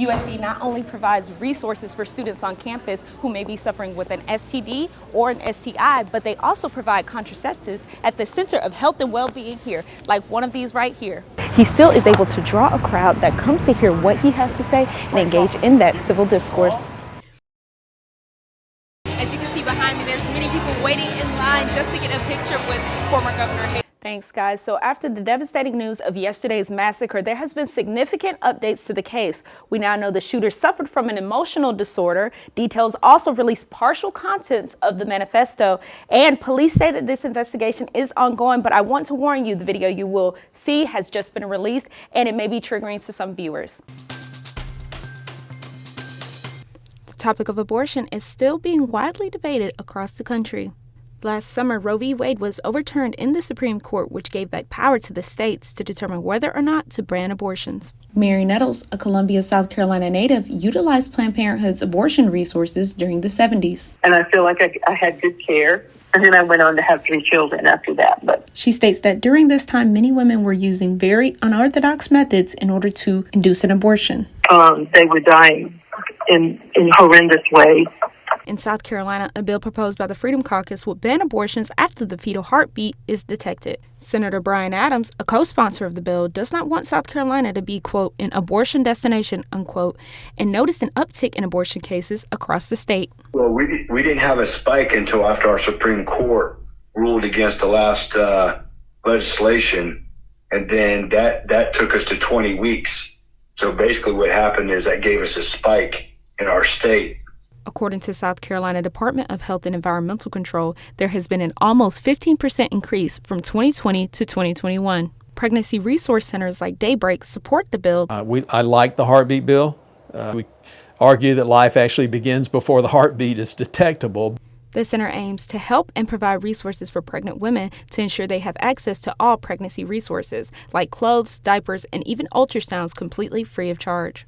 USC not only provides resources for students on campus who may be suffering with an STD or an STI, but they also provide contraceptives at the Center of Health and Wellbeing here, like one of these right here. He still is able to draw a crowd that comes to hear what he has to say and engage in that civil discourse. As you can see behind me, there's many people waiting in line just to get a picture with former Governor Hayes. Thanks, guys. So after the devastating news of yesterday's massacre, there has been significant updates to the case. We now know the shooter suffered from an emotional disorder. Details also released partial contents of the manifesto, and police say that this investigation is ongoing, but I want to warn you, the video you will see has just been released, and it may be triggering to some viewers. The topic of abortion is still being widely debated across the country. Last summer, Roe v. Wade was overturned in the Supreme Court, which gave back power to the states to determine whether or not to ban abortions. Mary Nettles, a Columbia, South Carolina native, utilized Planned Parenthood's abortion resources during the 70s. And I feel like I had good care. And then I went on to have 3 children after that. But she states that during this time, many women were using very unorthodox methods in order to induce an abortion. They were dying in horrendous ways. In South Carolina, a bill proposed by the Freedom Caucus will ban abortions after the fetal heartbeat is detected. Senator Bryan Adams, a co-sponsor of the bill, does not want South Carolina to be, quote, an abortion destination, unquote, and noticed an uptick in abortion cases across the state. Well, we didn't have a spike until after our Supreme Court ruled against the last legislation, and then that took us to 20 weeks. So basically what happened is that gave us a spike in our state. According to South Carolina Department of Health and Environmental Control, there has been an almost 15% increase from 2020 to 2021. Pregnancy resource centers like Daybreak support the bill. I like the heartbeat bill. We argue that life actually begins before the heartbeat is detectable. The center aims to help and provide resources for pregnant women to ensure they have access to all pregnancy resources, like clothes, diapers, and even ultrasounds completely free of charge.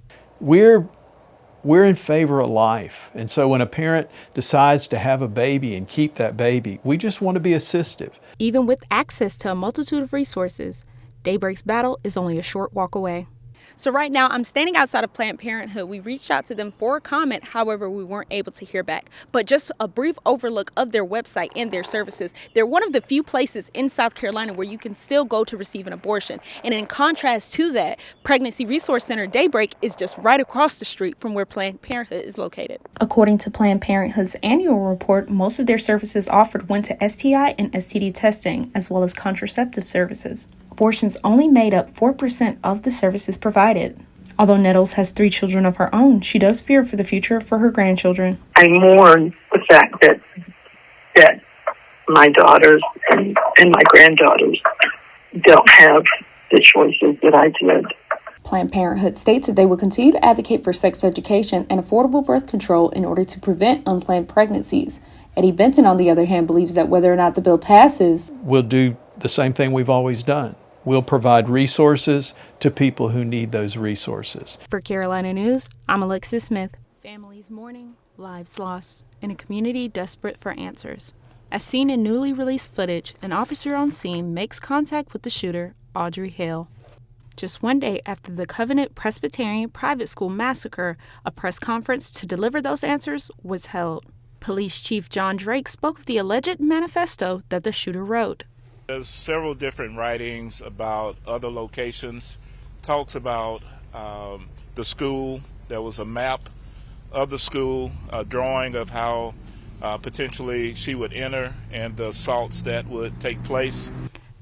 We're in favor of life. And so when a parent decides to have a baby and keep that baby, we just want to be assistive. Even with access to a multitude of resources, Daybreak's battle is only a short walk away. So right now, I'm standing outside of Planned Parenthood. We reached out to them for a comment. However, we weren't able to hear back. But just a brief overlook of their website and their services. They're one of the few places in South Carolina where you can still go to receive an abortion. And in contrast to that, Pregnancy Resource Center Daybreak is just right across the street from where Planned Parenthood is located. According to Planned Parenthood's annual report, most of their services offered went to STI and STD testing, as well as contraceptive services. Abortions only made up 4% of the services provided. Although Nettles has 3 children of her own, she does fear for the future for her grandchildren. I mourn the fact that my daughters and my granddaughters don't have the choices that I did. Planned Parenthood states that they will continue to advocate for sex education and affordable birth control in order to prevent unplanned pregnancies. Eddie Benton, on the other hand, believes that whether or not the bill passes, we'll do the same thing we've always done. We'll provide resources to people who need those resources. For Carolina News, I'm Allexis Smith. Families mourning, lives lost, in a community desperate for answers. As seen in newly released footage, an officer on scene makes contact with the shooter, Audrey Hale. Just one day after the Covenant Presbyterian Private School massacre, a press conference to deliver those answers was held. Police Chief John Drake spoke of the alleged manifesto that the shooter wrote. There's several different writings about other locations. Talks about the school. There was a map of the school, a drawing of how potentially she would enter and the assaults that would take place.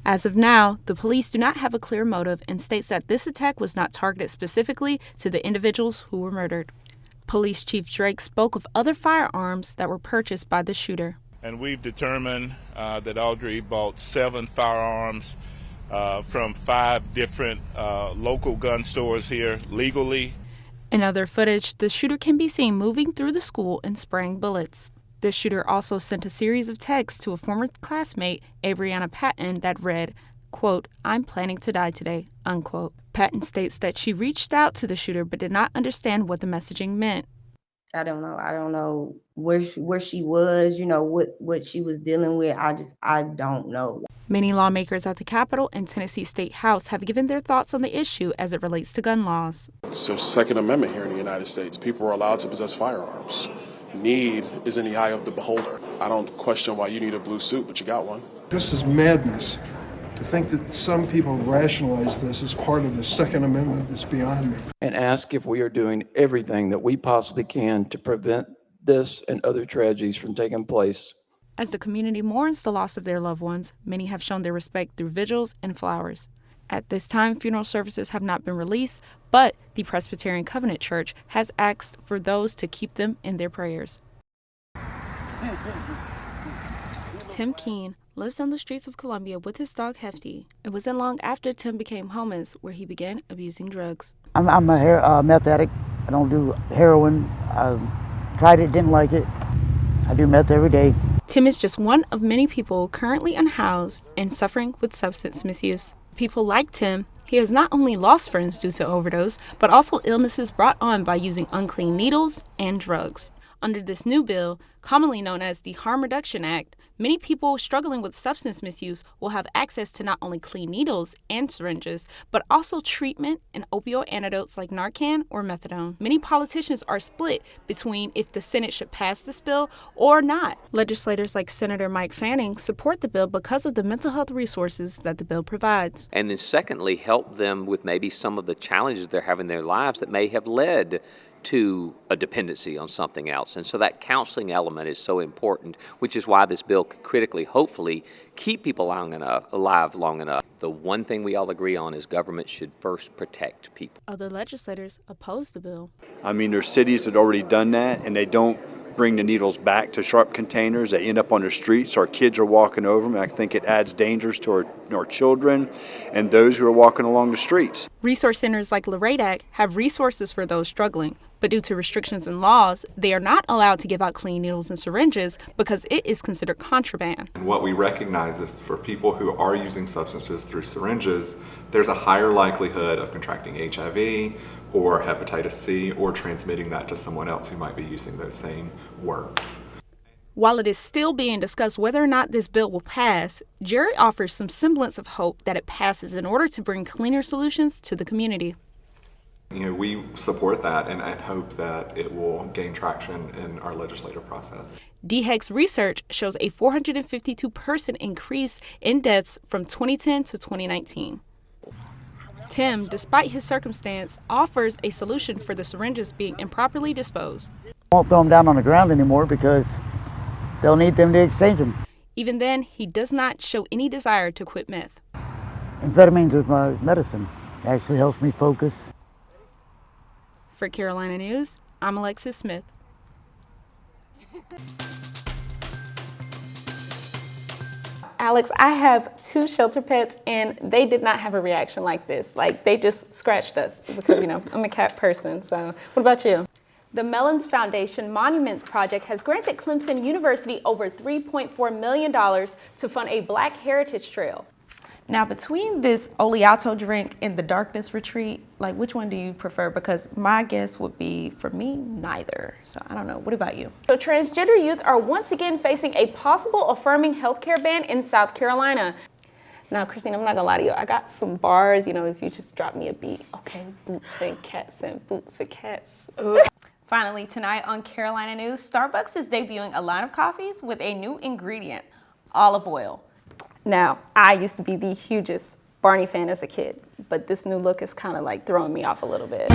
As of now, the police do not have a clear motive and states that this attack was not targeted specifically to the individuals who were murdered. Police Chief Drake spoke of other firearms that were purchased by the shooter. And we've determined that Audrey bought 7 firearms from 5 different local gun stores here legally. In other footage, the shooter can be seen moving through the school and spraying bullets. The shooter also sent a series of texts to a former classmate, Abrianna Patton, that read, quote, "I'm planning to die today," unquote. Patton states that she reached out to the shooter but did not understand what the messaging meant. I don't know where she was, what she was dealing with. I don't know. Many lawmakers at the Capitol and Tennessee State House have given their thoughts on the issue as it relates to gun laws. So Second Amendment here in the United States. People are allowed to possess firearms. Need is in the eye of the beholder. I don't question why you need a blue suit, but you got one. This is madness. To think that some people rationalize this as part of the Second Amendment is beyond me. And ask if we are doing everything that we possibly can to prevent this and other tragedies from taking place. As the community mourns the loss of their loved ones, many have shown their respect through vigils and flowers. At this time, funeral services have not been released, but the Presbyterian Covenant Church has asked for those to keep them in their prayers. Tim Keene lives on the streets of Columbia with his dog Hefty. It wasn't long after Tim became homeless where he began abusing drugs. I'm a meth addict. I don't do heroin. I tried it, didn't like it. I do meth every day. Tim is just one of many people currently unhoused and suffering with substance misuse. People like Tim, he has not only lost friends due to overdose, but also illnesses brought on by using unclean needles and drugs. Under this new bill, commonly known as the Harm Reduction Act, many people struggling with substance misuse will have access to not only clean needles and syringes, but also treatment and opioid antidotes like Narcan or methadone. Many politicians are split between if the Senate should pass this bill or not. Legislators like Senator Mike Fanning support the bill because of the mental health resources that the bill provides. And then secondly, help them with maybe some of the challenges they're having in their lives that may have led to a dependency on something else. And so that counseling element is so important, which is why this bill could critically, hopefully, keep people alive long enough. The one thing we all agree on is government should first protect people. Other legislators oppose the bill. I mean, there's cities that have already done that, and they don't bring the needles back to sharp containers. They end up on the streets. Our kids are walking over them. I think it adds dangers to our children and those who are walking along the streets. Resource centers like Laredac have resources for those struggling, but due to restrictions and laws, they are not allowed to give out clean needles and syringes because it is considered contraband. And what we recognize is for people who are using substances through syringes, there's a higher likelihood of contracting HIV or hepatitis C or transmitting that to someone else who might be using those same worms. While it is still being discussed whether or not this bill will pass, Jerry offers some semblance of hope that it passes in order to bring cleaner solutions to the community. You know, we support that and hope that it will gain traction in our legislative process. DHEC's research shows a 452% increase in deaths from 2010 to 2019. Tim, despite his circumstance, offers a solution for the syringes being improperly disposed. I won't throw them down on the ground anymore because they'll need them to exchange them. Even then, he does not show any desire to quit meth. Amphetamines is my medicine. It actually helps me focus. For Carolina News, I'm Allexis Smith. Alex, I have 2 shelter pets and they did not have a reaction like this. Like they just scratched us because, I'm a cat person. So what about you? The Mellons Foundation Monuments Project has granted Clemson University over $3.4 million to fund a Black Heritage Trail. Now, between this Oleato drink and the Darkness Retreat, like which one do you prefer? Because my guess would be, for me, neither. So I don't know. What about you? So transgender youth are once again facing a possible affirming healthcare ban in South Carolina. Now, Christine, I'm not gonna lie to you. I got some bars, if you just drop me a beat. Okay, boots and cats and boots and cats. Finally, tonight on Carolina News, Starbucks is debuting a line of coffees with a new ingredient, olive oil. Now, I used to be the hugest Barney fan as a kid, but this new look is kind of like throwing me off a little bit.